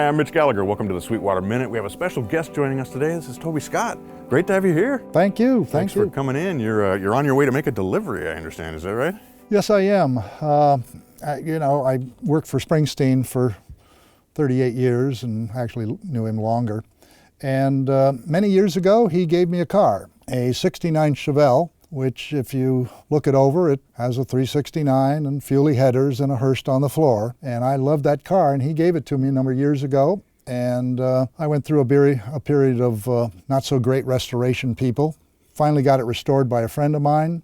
I'm Mitch Gallagher. Welcome to the Sweetwater Minute. We have a special guest joining us today. This is Toby Scott. Great to have you here. Thank you. Thanks for coming in. You're on your way to make a delivery, I understand. Is that right? Yes, I am. I worked for Springsteen for 38 years and actually knew him longer. And many years ago, he gave me a car, a 69 Chevelle, which if you look it over, it has a 369 and fuelie headers and a Hearst on the floor. And I loved that car, and he gave it to me a number of years ago. And I went through a period of not so great restoration people. Finally got it restored by a friend of mine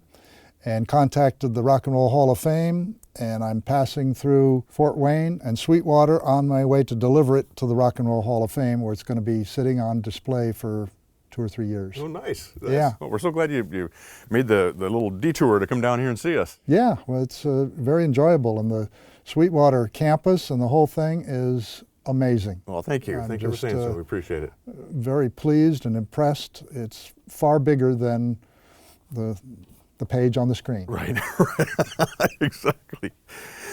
and contacted the Rock and Roll Hall of Fame. And I'm passing through Fort Wayne and Sweetwater on my way to deliver it to the Rock and Roll Hall of Fame, where it's going to be sitting on display for 2 or 3 years. Oh, nice. Yeah. Well, we're so glad you made the little detour to come down here and see us. Yeah, well, it's very enjoyable, and the Sweetwater campus and the whole thing is amazing. Well, thank you. Thank you for saying so. We appreciate it. Very pleased and impressed. It's far bigger than the page on the screen. Right, right. Exactly.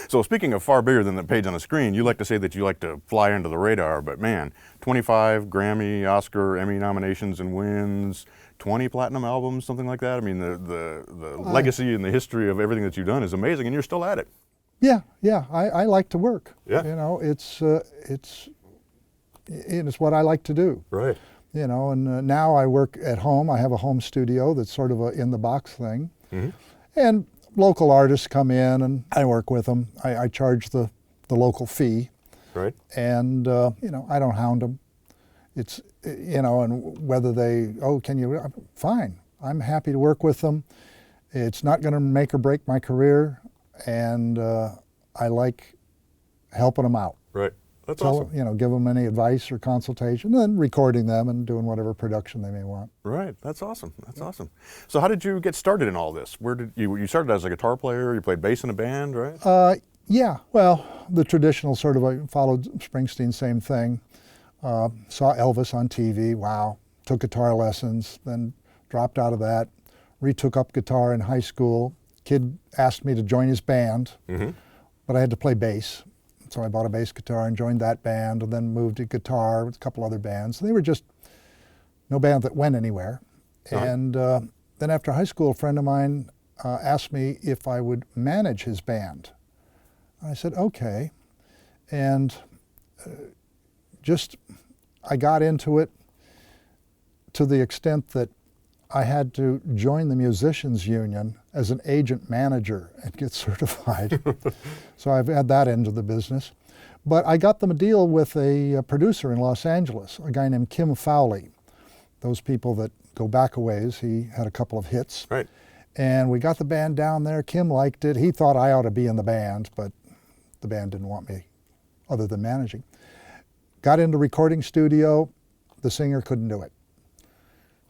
So speaking of far bigger than the page on the screen, you like to say that you like to fly under the radar, but man, 25 Grammy, Oscar, Emmy nominations and wins, 20 platinum albums, something like that. I mean, the legacy and the history of everything that you've done is amazing, and you're still at it. Yeah. I like to work. Yeah. You know, it's what I like to do. Right. You know, and now I work at home. I have a home studio that's sort of a in-the-box thing. Mm-hmm. And local artists come in and I work with them. I charge the local fee. Right. And, I don't hound them. It's, and whether fine. I'm happy to work with them. It's not going to make or break my career. And I like helping them out. Right. That's awesome. Give them any advice or consultation, and then recording them and doing whatever production they may want. Right. That's awesome. That's awesome. So how did you get started in all this? Where did you started as a guitar player? You played bass in a band, right? Yeah. Well, the traditional sort of, I followed Springsteen, same thing. Saw Elvis on TV. Wow. Took guitar lessons, then dropped out of that. Retook up guitar in high school. Kid asked me to join his band, but I had to play bass. So I bought a bass guitar and joined that band, and then moved to guitar with a couple other bands. They were just no band that went anywhere. Uh-huh. And then after high school, a friend of mine asked me if I would manage his band. I said, okay. And I got into it to the extent that I had to join the musicians union as an agent manager and get certified. So I've had that end of the business. But I got them a deal with a producer in Los Angeles, a guy named Kim Fowley. Those people that go back a ways, he had a couple of hits. Right. And we got the band down there. Kim liked it. He thought I ought to be in the band, but the band didn't want me other than managing. Got into recording studio. The singer couldn't do it.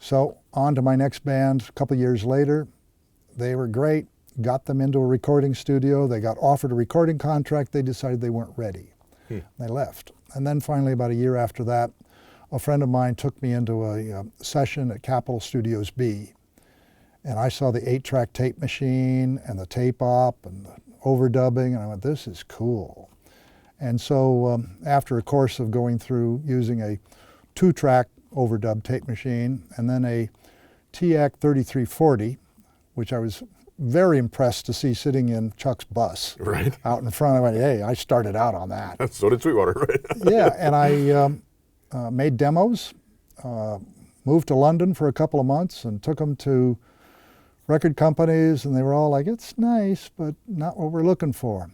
So on to my next band a couple years later. They were great, got them into a recording studio. They got offered a recording contract. They decided they weren't ready. They left. And then finally, about a year after that, a friend of mine took me into a session at Capitol Studios B. And I saw the 8-track tape machine and the tape op and the overdubbing, and I went, this is cool. And so after a course of going through using a 2-track overdub tape machine, and then a TAC 3340, which I was very impressed to see sitting in Chuck's bus out in front. I went, hey, I started out on that. So did Sweetwater, right? Yeah, and I made demos, moved to London for a couple of months and took them to record companies, and they were all like, it's nice, but not what we're looking for.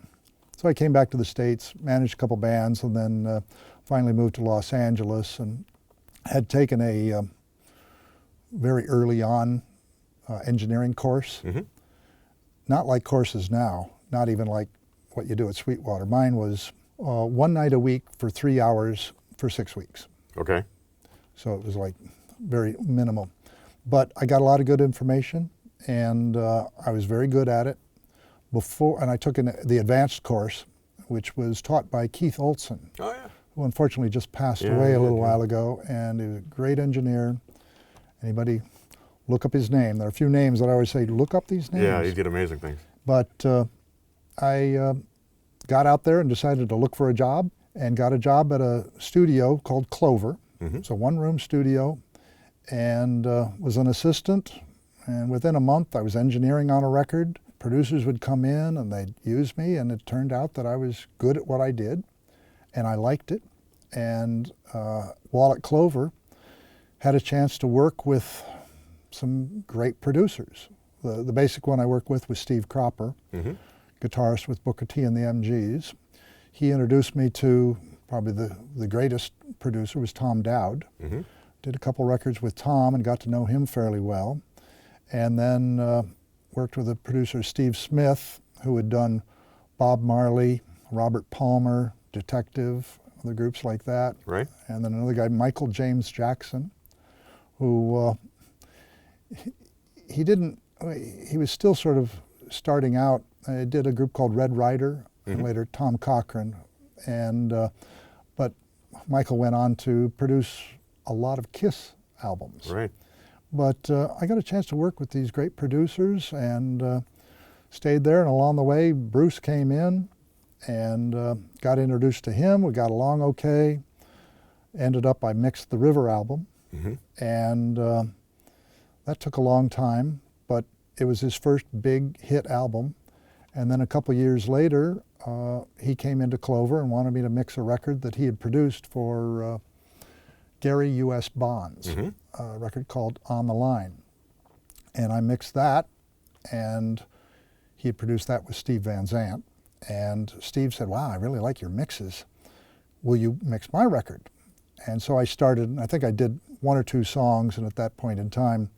So I came back to the States, managed a couple bands, and then finally moved to Los Angeles, and had taken a very early on engineering course. Not like courses now, not even like what you do at Sweetwater. Mine was 1 night a week for 3 hours for 6 weeks. Okay. So it was like very minimal. But I got a lot of good information, and I was very good at it. And I took the advanced course, which was taught by Keith Olson. Oh, yeah. Who unfortunately just passed away a little while ago, and he was a great engineer. Anybody look up his name? There are a few names that I always say, look up these names. Yeah, he did amazing things. But I got out there and decided to look for a job, and got a job at a studio called Clover. Mm-hmm. It's a one-room studio, and was an assistant. And within a month, I was engineering on a record. Producers would come in and they'd use me, and it turned out that I was good at what I did, and I liked it. And while at Clover, had a chance to work with some great producers. The basic one I worked with was Steve Cropper, Mm-hmm. guitarist with Booker T and the MGs. He introduced me to probably the greatest producer was Tom Dowd. Mm-hmm. Did a couple records with Tom and got to know him fairly well. And then worked with a producer, Steve Smith, who had done Bob Marley, Robert Palmer, Detective, other groups like that. Right. And then another guy, Michael James Jackson, who he was still sort of starting out. I did a group called Red Rider, and Mm-hmm. later Tom Cochran. And but Michael went on to produce a lot of Kiss albums. Right. But I got a chance to work with these great producers and stayed there. And along the way, Bruce came in and got introduced to him. We got along okay. Ended up, I mixed the River album. Mm-hmm. And that took a long time, but it was his first big hit album. And then a couple years later, he came into Clover and wanted me to mix a record that he had produced for Gary U.S. Bonds, Mm-hmm. a record called On the Line. And I mixed that, and he had produced that with Steve Van Zandt. And Steve said, wow, I really like your mixes. Will you mix my record? And so I started, and I think I did one or two songs, and at that point in time,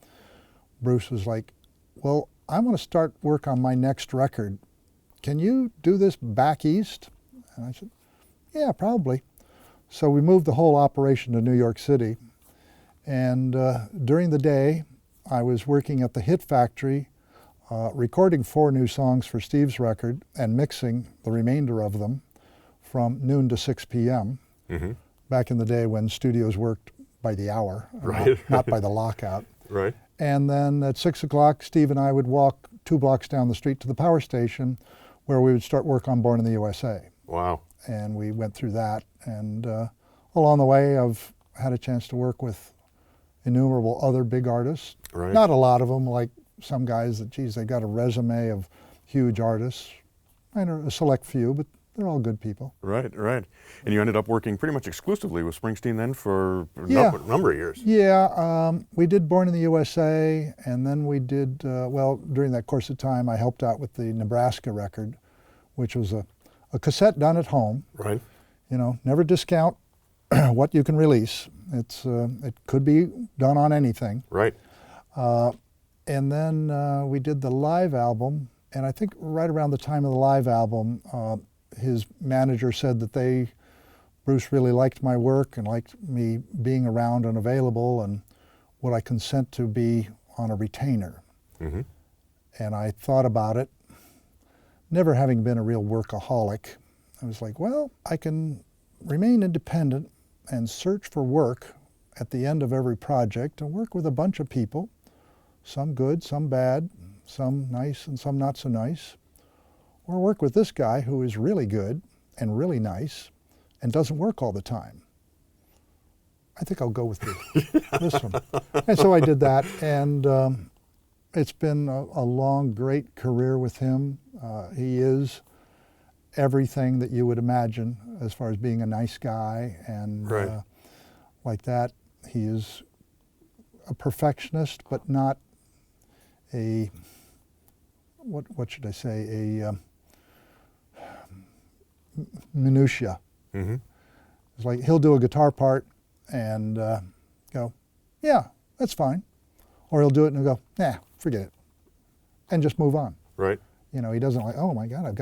Bruce was like, well, I want to start work on my next record. Can you do this back east? And I said, yeah, probably. So we moved the whole operation to New York City. And during the day, I was working at the Hit Factory, recording 4 new songs for Steve's record and mixing the remainder of them from noon to 6 p.m. Mm-hmm. Back in the day when studios worked by the hour, Right. not by the lockout. Right. And then at 6 o'clock, Steve and I would walk 2 blocks down the street to the power station where we would start work on Born in the USA. Wow. And we went through that. And along the way, I've had a chance to work with innumerable other big artists. Right. Not a lot of them, like some guys that, geez, they got a resume of huge artists. I know a select few, but they're all good people. Right, right. And you ended up working pretty much exclusively with Springsteen then for Yeah. a number of years. Yeah, we did Born in the USA, and then we did, well, during that course of time, I helped out with the Nebraska record, which was a cassette done at home. Right. You know, never discount what you can release. It could be done on anything. Right. And then we did the live album, and I think right around the time of the live album, his manager said that Bruce really liked my work and liked me being around and available, and would I consent to be on a retainer? Mm-hmm. And I thought about it, never having been a real workaholic. I was like, well, I can remain independent and search for work at the end of every project and work with a bunch of people, some good, some bad, some nice and some not so nice, or work with this guy who is really good and really nice and doesn't work all the time. I think I'll go with this one. And so I did that, and it's been a long, great career with him. He is everything that you would imagine as far as being a nice guy and Right. like that. He is a perfectionist, but not a, what should I say, a minutia. Mm-hmm. It's like he'll do a guitar part and go, yeah, that's fine. Or he'll do it and go, nah, forget it, and just move on. Right. You know, he doesn't like, oh my God, I've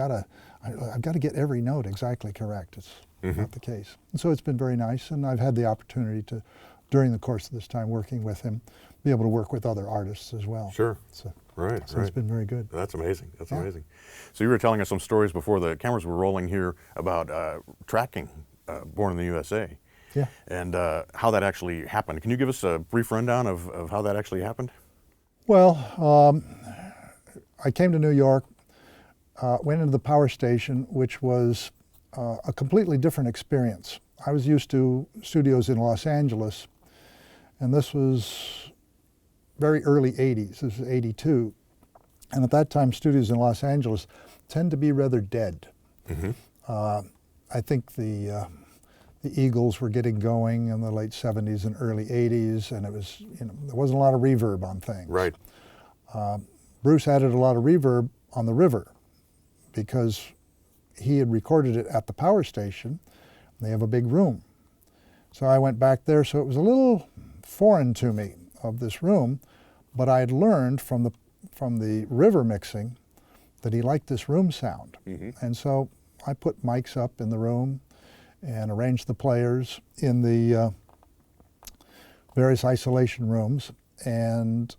got to get every note exactly correct. It's Mm-hmm. not the case. And so it's been very nice, and I've had the opportunity to, during the course of this time working with him, be able to work with other artists as well. Sure. So, Right. so Right. it's been very good. That's amazing. That's Yeah. amazing. So you were telling us some stories before the cameras were rolling here about tracking Born in the USA. Yeah. And how that actually happened. Can you give us a brief rundown of how that actually happened? Well, I came to New York, went into the power station, which was a completely different experience. I was used to studios in Los Angeles, and this was very early 80s. This was 82. And at that time, studios in Los Angeles tend to be rather dead. Mm-hmm. I think the Eagles were getting going in the late 70s and early 80s, and it was, there wasn't a lot of reverb on things. Right. Bruce added a lot of reverb on the river because he had recorded it at the power station. They have a big room. So I went back there, so it was a little foreign to me of this room, but I had learned from the river mixing that he liked this room sound. Mm-hmm. And so I put mics up in the room and arranged the players in the various isolation rooms. And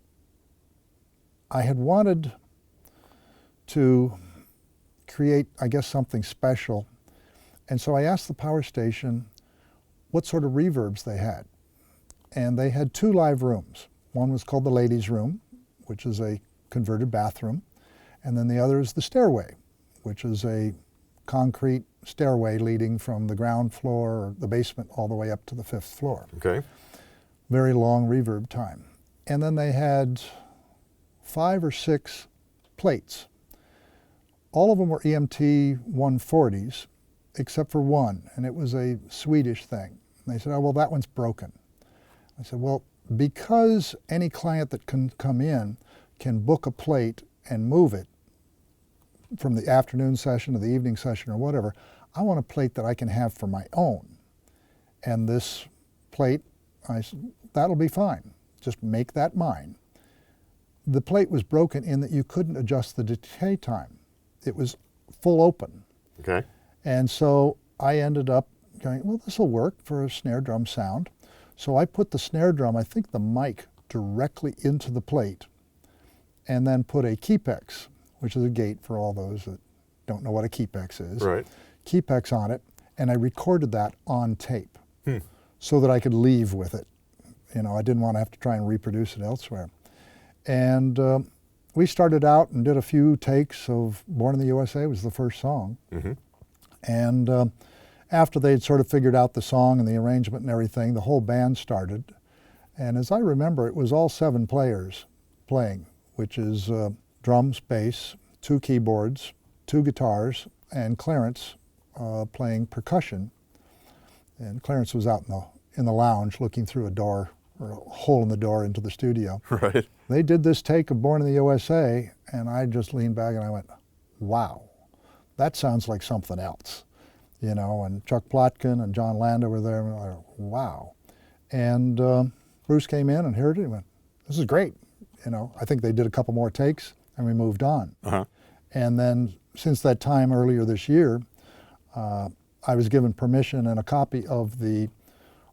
I had wanted to create, I guess, something special. And so I asked the power station what sort of reverbs they had. And they had 2 live rooms. One was called the ladies' room, which is a converted bathroom. And then the other is the stairway, which is a concrete stairway leading from the ground floor or the basement all the way up to the 5th floor. Okay. Very long reverb time. And then they had 5 or 6 plates. All of them were EMT 140s, except for one, and it was a Swedish thing. And they said, oh, well, that one's broken. I said, well, because any client that can come in can book a plate and move it from the afternoon session to the evening session or whatever, I want a plate that I can have for my own. And this plate, I said, that'll be fine. Just make that mine. The plate was broken in that you couldn't adjust the decay time. It was full open. Okay. And so I ended up going, well, this will work for a snare drum sound. So I put the snare drum, I think the mic, directly into the plate, and then put a Keypex, which is a gate for all those that don't know what a Keypex is. Right. Keypex on it, and I recorded that on tape so that I could leave with it. I didn't want to have to try and reproduce it elsewhere. And we started out and did a few takes of Born in the USA was the first song. Mm-hmm. And after they'd sort of figured out the song and the arrangement and everything, the whole band started. And as I remember, it was all 7 players playing, which is drums, bass, 2 keyboards, 2 guitars, and Clarence playing percussion. And Clarence was out in the lounge looking through a door, or a hole in the door into the studio. Right. They did this take of Born in the USA, and I just leaned back and I went, wow, that sounds like something else. And Chuck Plotkin and John Landa were there, and I went, wow. And Bruce came in and heard it and went, this is great. I think they did a couple more takes and we moved on. Uh-huh. And then since that time earlier this year, I was given permission and a copy of the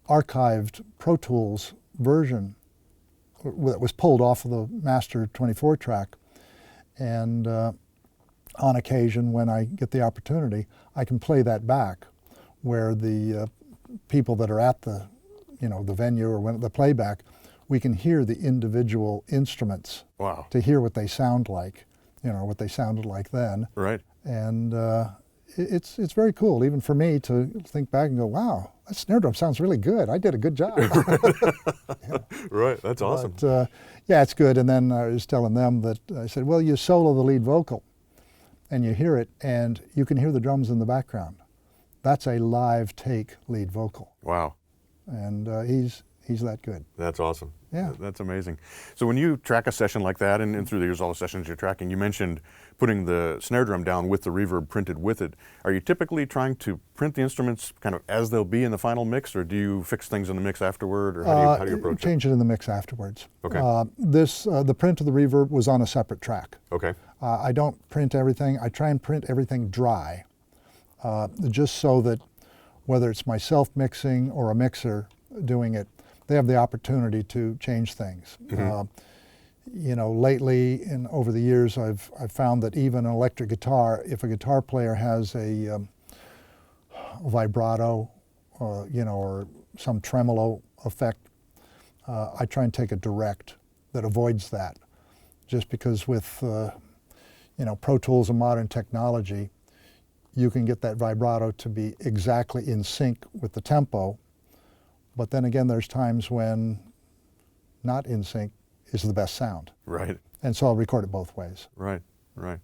archived Pro Tools version that was pulled off of the master 24 track. And on occasion, when I get the opportunity, I can play that back where the people that are at the venue or when the playback, we can hear the individual instruments. Wow. To hear what they sound like, what they sounded like then. Right. And it's very cool, even for me, to think back and go, wow, that snare drum sounds really good. I did a good job. Yeah. Right. That's awesome. But, yeah, it's good. And then I was telling them that I said, well, you solo the lead vocal and you hear it and you can hear the drums in the background. That's a live take lead vocal. Wow. And he's that good. That's awesome. Yeah. That's amazing. So when you track a session like that, and through the years, all the sessions you're tracking, you mentioned putting the snare drum down with the reverb printed with it. Are you typically trying to print the instruments kind of as they'll be in the final mix, or do you fix things in the mix afterward, or how do you approach it? Change it in the mix afterwards. Okay. The print of the reverb was on a separate track. Okay. I don't print everything. I try and print everything dry, just so that whether it's myself mixing or a mixer doing it, they have the opportunity to change things. Mm-hmm. Lately and over the years, I've found that even an electric guitar, if a guitar player has a vibrato, or some tremolo effect, I try and take a direct that avoids that. Just because with Pro Tools and modern technology, you can get that vibrato to be exactly in sync with the tempo. But then again, there's times when not in sync is the best sound. Right. And so I'll record it both ways. Right, right.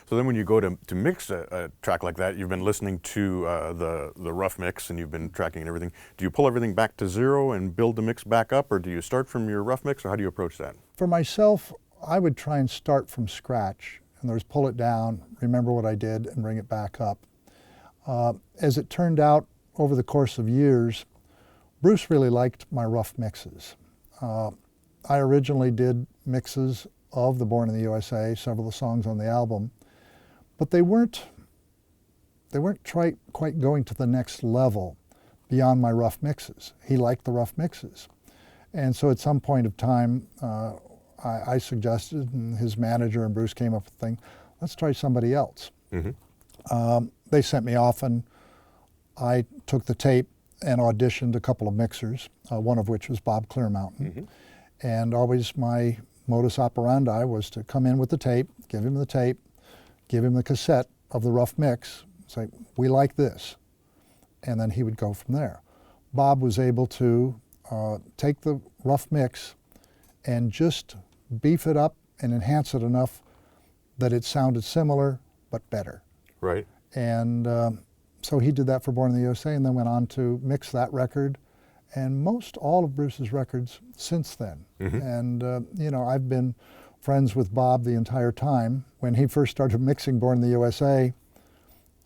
So then when you go to mix a track like that, you've been listening to the rough mix and you've been tracking and everything. Do you pull everything back to zero and build the mix back up, or do you start from your rough mix, or how do you approach that? For myself, I would try and start from scratch. In other words, pull it down, remember what I did, and bring it back up. As it turned out over the course of years, Bruce really liked my rough mixes. I originally did mixes of the Born in the USA, several of the songs on the album, but they weren't quite going to the next level beyond my rough mixes. He liked the rough mixes. And so at some point of time, I suggested, and his manager and Bruce came up with the thing, let's try somebody else. Mm-hmm. They sent me off, and I took the tape and auditioned a couple of mixers, one of which was Bob Clearmountain. Mm-hmm. And always my modus operandi was to come in with the tape, give him the cassette of the rough mix, say, we like this. And then he would go from there. Bob was able to take the rough mix and just beef it up and enhance it enough that it sounded similar but better. Right. And so he did that for Born in the USA, and then went on to mix that record and most all of Bruce's records since then. Mm-hmm. And you know, I've been friends with Bob the entire time. When he first started mixing Born in the USA,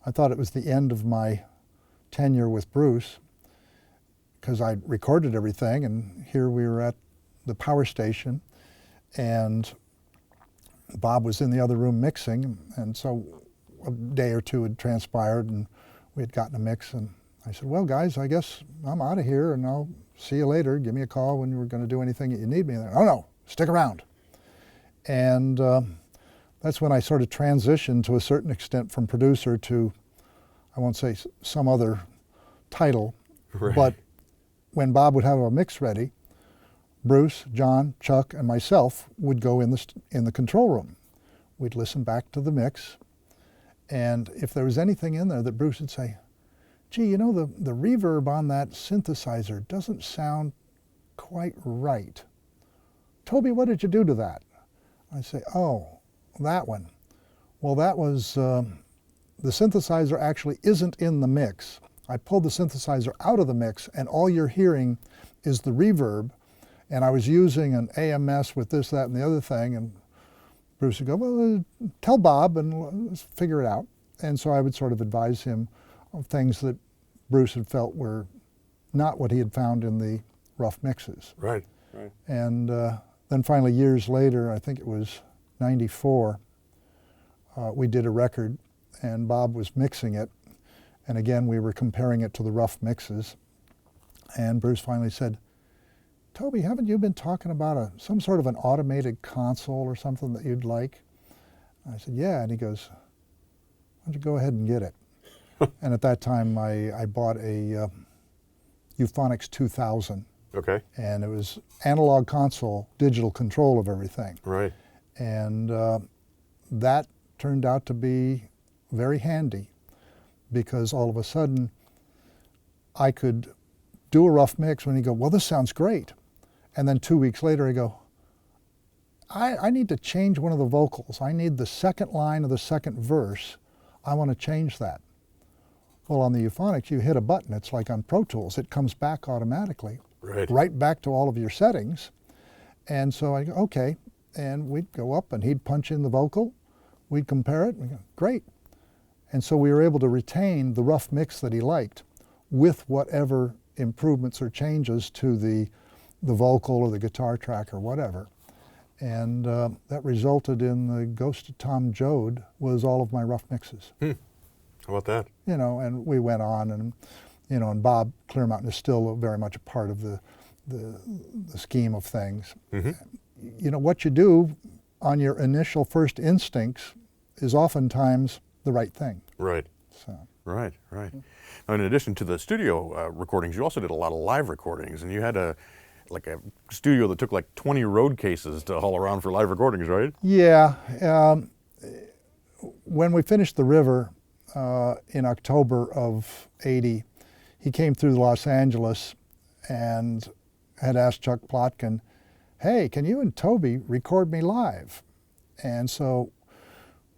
I thought it was the end of my tenure with Bruce, because I recorded everything, and here we were at the power station, and Bob was in the other room mixing, and so a day or two had transpired, and we had gotten a mix, and I said, well, guys, I guess I'm out of here, and I'll see you later. Give me a call when you're going to do anything that you need me. And oh, no, stick around. And that's when I sort of transitioned to a certain extent from producer to, I won't say some other title, right. But when Bob would have a mix ready, Bruce, John, Chuck, and myself would go in the control room. We'd listen back to the mix, and if there was anything in there that Bruce would say, gee, you know, the reverb on that synthesizer doesn't sound quite right. Toby, what did you do to that? I say, oh, that one. Well, that was, the synthesizer actually isn't in the mix. I pulled the synthesizer out of the mix, and all you're hearing is the reverb, and I was using an AMS with this, that, and the other thing, and Bruce would go, well, tell Bob, and let's figure it out. And so I would sort of advise him of things that Bruce had felt were not what he had found in the rough mixes. Right, right. And then finally, years later, I think it was '94, we did a record, and Bob was mixing it. And again, we were comparing it to the rough mixes. And Bruce finally said, Toby, haven't you been talking about some sort of an automated console or something that you'd like? I said, yeah. And he goes, why don't you go ahead and get it? And at that time, I bought a Euphonics 2000. Okay. And it was analog console, digital control of everything. Right. And that turned out to be very handy, because all of a sudden I could do a rough mix when you go, well, this sounds great. And then 2 weeks later I go, I need to change one of the vocals. I need the second line of the second verse. I want to change that. Well, on the Euphonics, you hit a button. It's like on Pro Tools. It comes back automatically, right back to all of your settings. And so I go, okay. And we'd go up, and he'd punch in the vocal. We'd compare it, and we go, great. And so we were able to retain the rough mix that he liked with whatever improvements or changes to the vocal or the guitar track or whatever. And that resulted in the Ghost of Tom Joad was all of my rough mixes. How about that? You know, and we went on, and you know, and Bob Clearmountain is still very much a part of the scheme of things. Mm-hmm. You know, what you do on your initial first instincts is oftentimes the right thing. Right. So. Right, right. Now, in addition to the studio recordings, you also did a lot of live recordings, and you had a studio that took like 20 road cases to haul around for live recordings, right? Yeah. When we finished The River, in October of '80, he came through Los Angeles and had asked Chuck Plotkin, hey, can you and Toby record me live? And so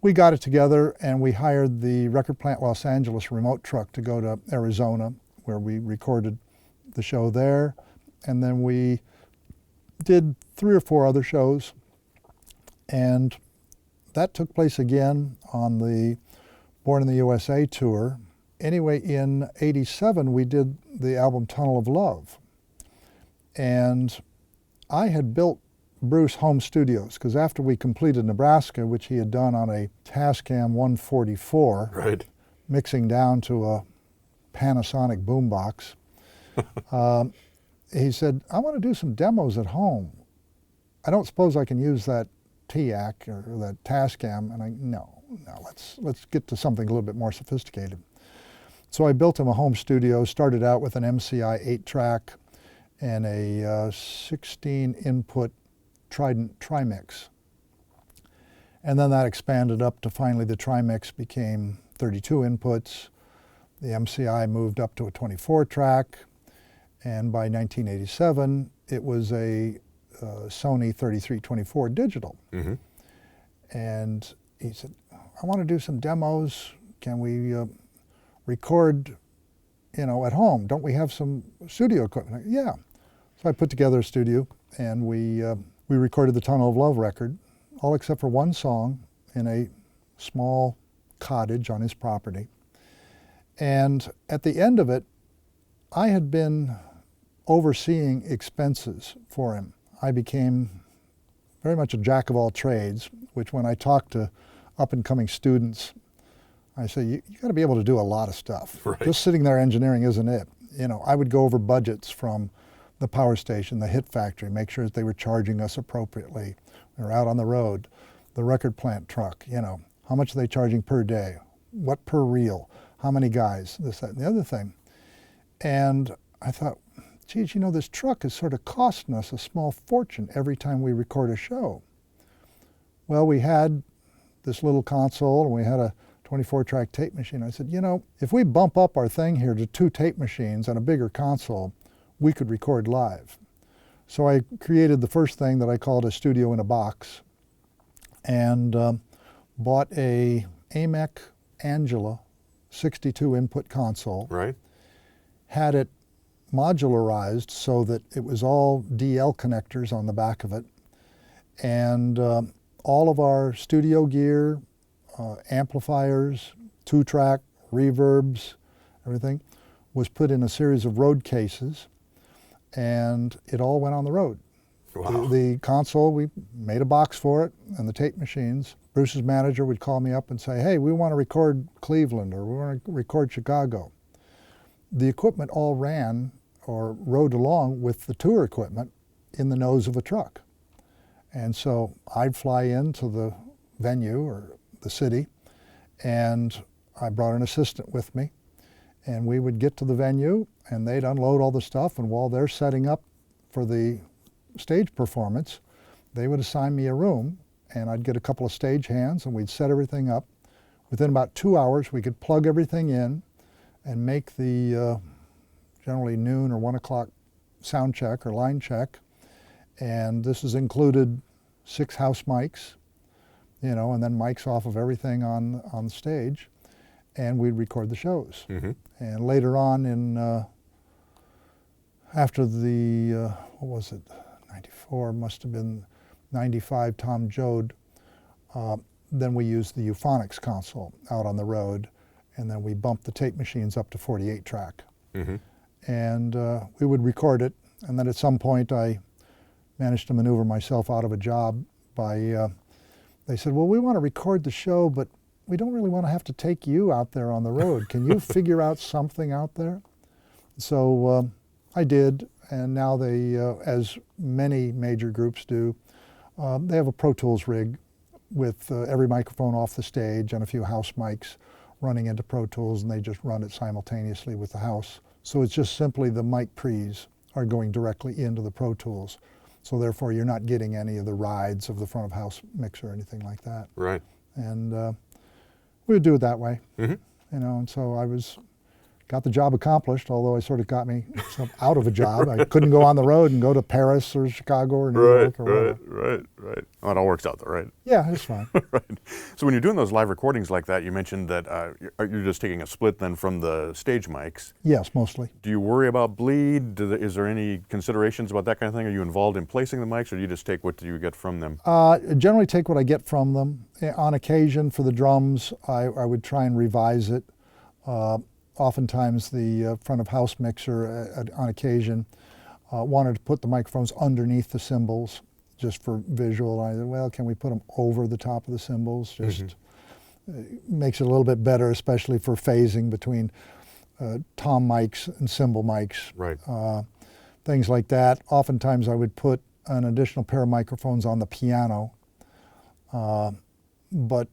we got it together and we hired the Record Plant Los Angeles remote truck to go to Arizona, where we recorded the show there. And then we did 3 or 4 other shows. And that took place again on the Born in the USA tour. Anyway, in '87, we did the album Tunnel of Love. And I had built Bruce home studios, because after we completed Nebraska, which he had done on a Tascam 144, Right. mixing down to a Panasonic boombox, he said, I want to do some demos at home. I don't suppose I can use that TAC or that Tascam. And no, let's get to something a little bit more sophisticated. So I built him a home studio, started out with an MCI 8-track and a 16 input Trident Trimix. And then that expanded up to finally the Trimix became 32 inputs. The MCI moved up to a 24-track. And by 1987, it was a Sony 3324 digital. Mm-hmm. And he said, I want to do some demos. Can we record, at home? Don't we have some studio equipment? Yeah. So I put together a studio, and we recorded the Tunnel of Love record, all except for one song in a small cottage on his property. And at the end of it, I had been overseeing expenses for him. I became very much a jack of all trades, which when I talk to up-and-coming students, I say, you got to be able to do a lot of stuff. Right. Just sitting there engineering isn't it. I would go over budgets from the power station, the hit factory, make sure that they were charging us appropriately. We were out on the road, the record plant truck, how much are they charging per day? What per reel? How many guys? This, that, and the other thing. And I thought, geez, this truck is sort of costing us a small fortune every time we record a show. Well, we had this little console and we had a 24-track tape machine. I said, if we bump up our thing here to 2 tape machines and a bigger console, we could record live. So I created the first thing that I called a studio in a box, and bought a AMEC Angela 62 input console. Right. Had it modularized so that it was all DL connectors on the back of it, and all of our studio gear, amplifiers, 2-track, reverbs, everything was put in a series of road cases, and it all went on the road. Wow. The console, we made a box for it, and the tape machines. Bruce's manager would call me up and say, hey, we want to record Cleveland, or we want to record Chicago. The equipment all ran or rode along with the tour equipment in the nose of a truck. And so I'd fly into the venue or the city, and I brought an assistant with me, and we would get to the venue and they'd unload all the stuff, and while they're setting up for the stage performance, they would assign me a room, and I'd get a couple of stage hands and we'd set everything up. Within about 2 hours we could plug everything in and make the generally noon or 1 o'clock sound check or line check. And this has included 6 house mics, and then mics off of everything on stage, and we'd record the shows. Mm-hmm. And later on after the, 94, must have been 95 Tom Joad, then we used the Euphonics console out on the road, and then we bumped the tape machines up to 48 track. Mm-hmm. And we would record it, and then at some point I managed to maneuver myself out of a job by, they said, well, we want to record the show, but we don't really want to have to take you out there on the road. Can you figure out something out there? So I did, and now they, as many major groups do, they have a Pro Tools rig with every microphone off the stage and a few house mics running into Pro Tools, and they just run it simultaneously with the house. So it's just simply the mic pre's are going directly into the Pro Tools. So therefore you're not getting any of the rides of the front of house mix or anything like that. Right. And we would do it that way. Mm-hmm. and so got the job accomplished, although it sort of got me out of a job. I couldn't go on the road and go to Paris or Chicago or New York or whatever. Right. Well, it all works out though, right? Yeah, it's fine. Right. So when you're doing those live recordings like that, you mentioned that you're just taking a split then from the stage mics. Yes, mostly. Do you worry about bleed? Is there any considerations about that kind of thing? Are you involved in placing the mics, or do you just take what you get from them? Generally take what I get from them. On occasion, for the drums, I would try and revise it. Oftentimes the front of house mixer on occasion wanted to put the microphones underneath the cymbals just for visual. I said, well, can we put them over the top of the cymbals? Just makes it a little bit better, especially for phasing between tom mics and cymbal mics. Right. Things like that. Oftentimes I would put an additional pair of microphones on the piano. But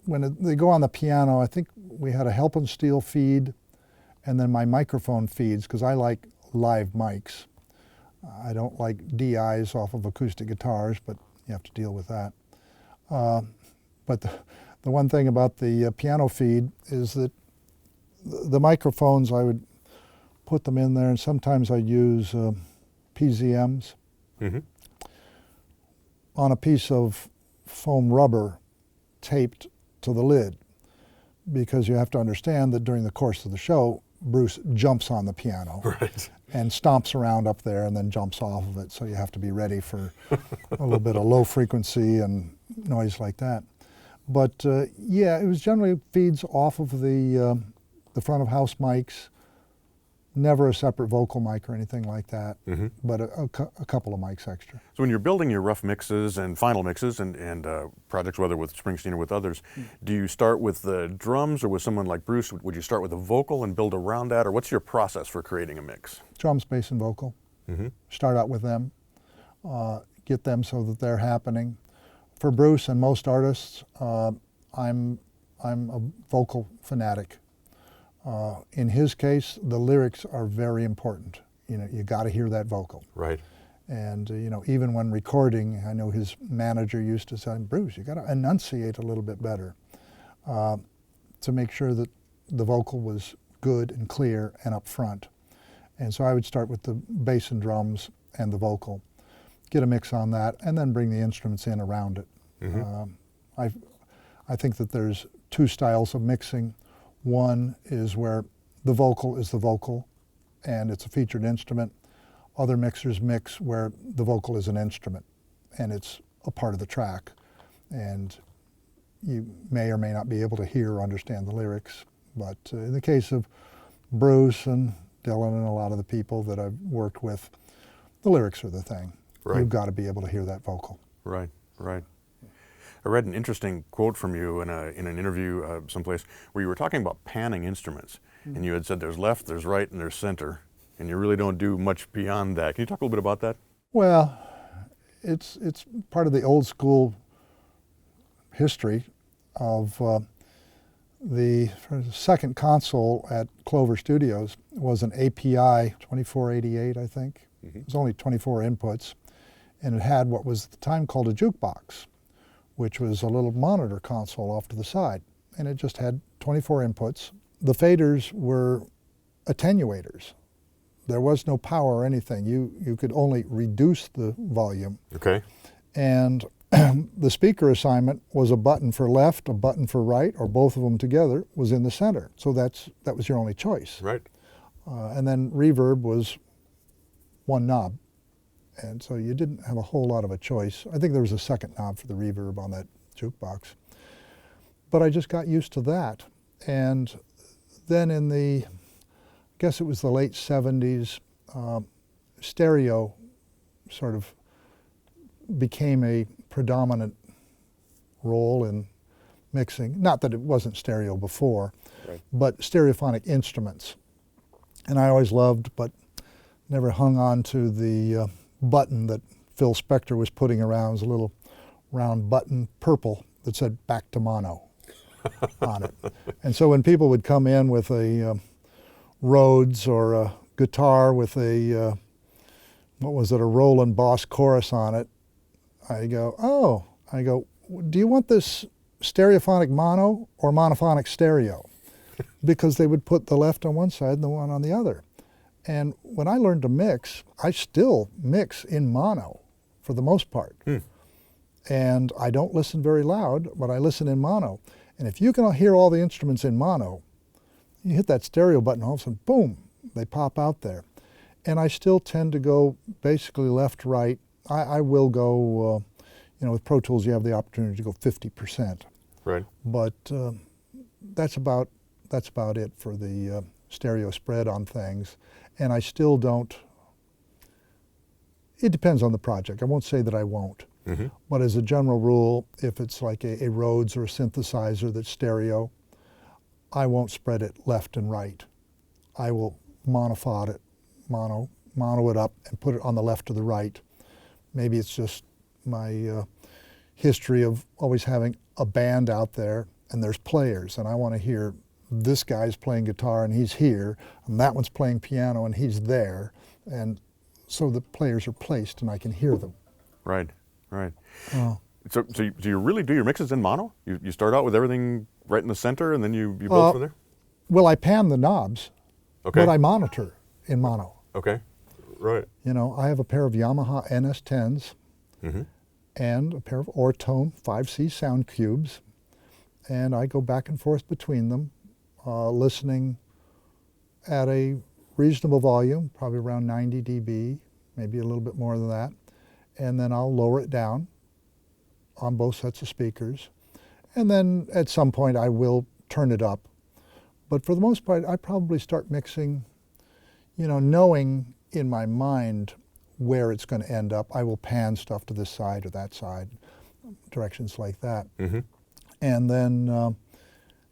when they go on the piano, I think we had a Helpin' Steel feed and then my microphone feeds, because I like live mics. I don't like DIs off of acoustic guitars, but you have to deal with that. But the one thing about the piano feed is that the microphones, I would put them in there, and sometimes I use PZMs on a piece of foam rubber taped to the lid, because you have to understand that during the course of the show, Bruce jumps on the piano and stomps around up there and then jumps off of it, so you have to be ready for a little bit of low frequency and noise like that. But yeah, it was generally feeds off of the front of house mics, never a separate vocal mic or anything like that, but a couple of mics extra. So when you're building your rough mixes and final mixes and projects, whether with Springsteen or with others, do you start with the drums, or with someone like Bruce, would you start with a vocal and build around that, or what's your process for creating a mix? Drums, bass, and vocal. Start out with them, get them so that they're happening. For Bruce and most artists, I'm a vocal fanatic. In his case, the lyrics are very important. You know, you got to hear that vocal. Right. And you know, even when recording, I know his manager used to say, Bruce, you got to enunciate a little bit better to make sure that the vocal was good and clear and up front. And so I would start with the bass and drums and the vocal, get a mix on that, and then bring the instruments in around it. I think that there's two styles of mixing. One is where the vocal is the vocal and it's a featured instrument. Other mixers mix where the vocal is an instrument and it's a part of the track. And you may or may not be able to hear or understand the lyrics. But in the case of Bruce and Dylan and a lot of the people that I've worked with, the lyrics are the thing. Right. You've got to be able to hear that vocal. Right. I read an interesting quote from you in an interview someplace where you were talking about panning instruments, and you had said there's left, there's right, and there's center, and you really don't do much beyond that. Can you talk a little bit about that? Well, it's part of the old school history of the second console at Clover Studios was an API 2488, I think. It was only 24 inputs, and it had what was at the time called a jukebox, which was a little monitor console off to the side. And it just had 24 inputs. The faders were attenuators. There was no power or anything. You could only reduce the volume. Okay. And the speaker assignment was a button for left, a button for right, or both of them together was in the center. So that was your only choice. Right. And then reverb was one knob. And so you didn't have a whole lot of a choice. I think there was a second knob for the reverb on that jukebox. But I just got used to that. And then in I guess it was the late 70s, stereo sort of became a predominant role in mixing. Not that it wasn't stereo before, but stereophonic instruments. And I always loved, but never hung on to the button that Phil Spector was putting around. It was a little round button, purple, that said back to mono on it. And so when people would come in with a Rhodes or a guitar with a, a Roland Boss chorus on it, I go, do you want this stereophonic mono or monophonic stereo? because they would put the left on one side and the one on the other. And when I learned to mix, I still mix in mono for the most part. And I don't listen very loud, but I listen in mono. And if you can hear all the instruments in mono, you hit that stereo button, all of a sudden, boom, they pop out there. And I still tend to go basically left, right. I will go, with Pro Tools you have the opportunity to go 50%. Right. But that's about it for the stereo spread on things. And I still don't, it depends on the project. I won't say that I won't. But as a general rule, if it's like a Rhodes or a synthesizer that's stereo, I won't spread it left and right. I will mono it up and put it on the left or the right. Maybe it's just my history of always having a band out there and there's players, and I want to hear this guy's playing guitar and he's here, and that one's playing piano and he's there, and so the players are placed and I can hear them. Right. So you really do your mixes in mono? You start out with everything right in the center, and then you build from there? Well, I pan the knobs, but I monitor in mono. Okay, right. I have a pair of Yamaha NS10s and a pair of Ortone 5C sound cubes, and I go back and forth between them, listening at a reasonable volume, probably around 90 dB, maybe a little bit more than that. And then I'll lower it down on both sets of speakers. And then at some point I will turn it up. But for the most part, I probably start mixing, knowing in my mind where it's going to end up. I will pan stuff to this side or that side, directions like that. And then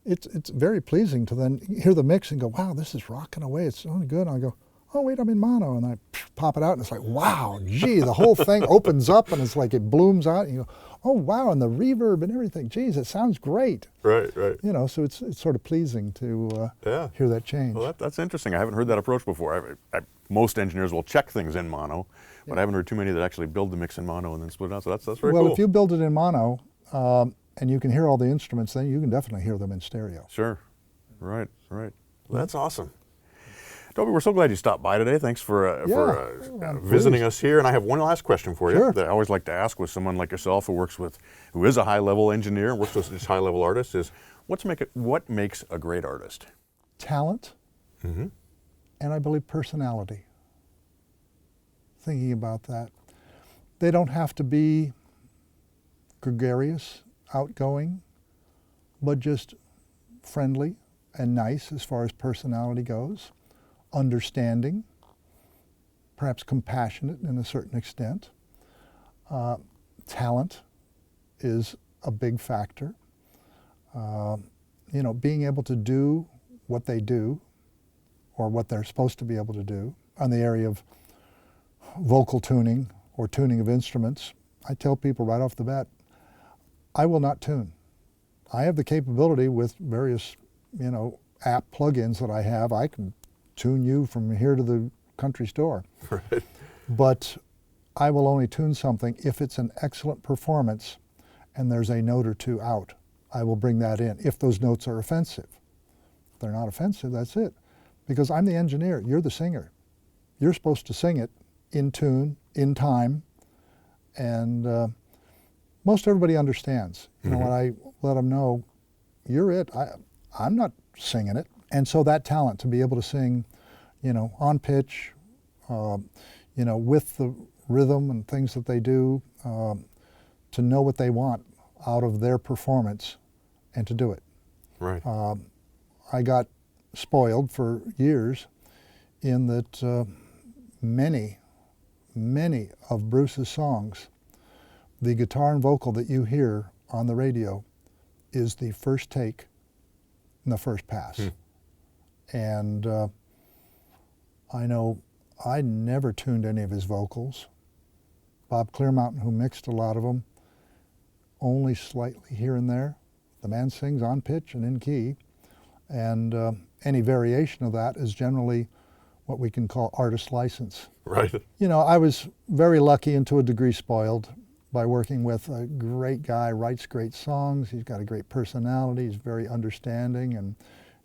it's very pleasing to then hear the mix and go, wow, this is rocking away. It's sounding good. And I go, oh, wait, I'm in mono. And I pop it out, and it's like, wow, gee, the whole thing opens up, and it's like it blooms out. And you go, oh, wow, and the reverb and everything. Geez, it sounds great. Right. So it's sort of pleasing to hear that change. Well, that's interesting. I haven't heard that approach before. Most engineers will check things in mono, but I haven't heard too many that actually build the mix in mono and then split it out. So that's very cool. Well, if you build it in mono, and you can hear all the instruments, then you can definitely hear them in stereo. Sure. Right. Well, that's awesome. Toby, we're so glad you stopped by today. Thanks for visiting us here. And I have one last question for you that I always like to ask with someone like yourself who is a high-level engineer and works with this high-level artist is, what makes a great artist? Talent, and I believe personality. Thinking about that. They don't have to be gregarious, outgoing, but just friendly and nice as far as personality goes. Understanding, perhaps compassionate in a certain extent. Talent is a big factor. Being able to do what they do, or what they're supposed to be able to do, on the area of vocal tuning or tuning of instruments. I tell people right off the bat, I will not tune. I have the capability with various, app plugins that I have. I can tune you from here to the country store. Right. But I will only tune something if it's an excellent performance and there's a note or two out. I will bring that in if those notes are offensive. If they're not offensive, that's it. Because I'm the engineer, you're the singer. You're supposed to sing it in tune, in time, and most everybody understands. When I let them know, you're it, I'm not singing it. And so that talent to be able to sing, on pitch, with the rhythm and things that they do, to know what they want out of their performance and to do it. Right. I got spoiled for years in that many of Bruce's songs, the guitar and vocal that you hear on the radio is the first take in the first pass. And I know I never tuned any of his vocals. Bob Clearmountain, who mixed a lot of them, only slightly here and there. The man sings on pitch and in key, and any variation of that is generally what we can call artist license. Right. I was very lucky and to a degree spoiled by working with a great guy, writes great songs, he's got a great personality, he's very understanding, and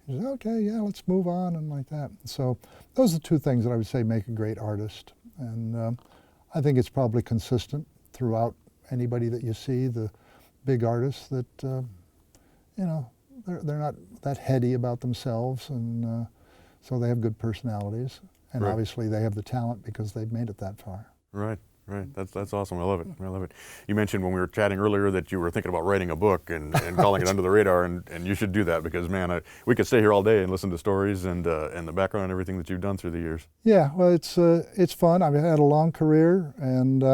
You say, okay, yeah, let's move on and like that. So those are two things that I would say make a great artist. And I think it's probably consistent throughout anybody that you see, the big artists that, you know, they're not that heady about themselves, and so they have good personalities. And Right. obviously they have the talent because they've made it that far. Right, right. That's awesome. I love it. I love it. You mentioned when we were chatting earlier that you were thinking about writing a book and calling it Under the Radar, and you should do that because, man, we could stay here all day and listen to stories and the background and everything that you've done through the years. Yeah, well, it's fun. I've had a long career, and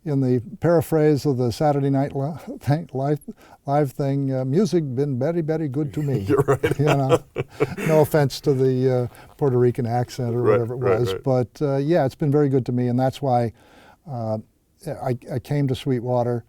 in the paraphrase of the Saturday Night Live thing, music been very, very good to me. You're right. You know, no offense to the Puerto Rican accent or whatever it was, but yeah, it's been very good to me, and that's why I came to Sweetwater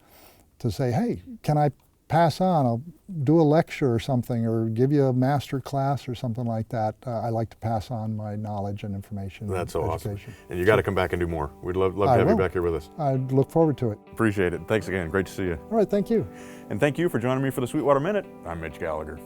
to say, hey, can I pass on? I'll do a lecture or something, or give you a master class or something like that. I like to pass on my knowledge and information. That's so awesome. Education. And you got to come back and do more. We'd love to have you back here with us. I look forward to it. Appreciate it. Thanks again. Great to see you. All right, thank you. And thank you for joining me for the Sweetwater Minute. I'm Mitch Gallagher.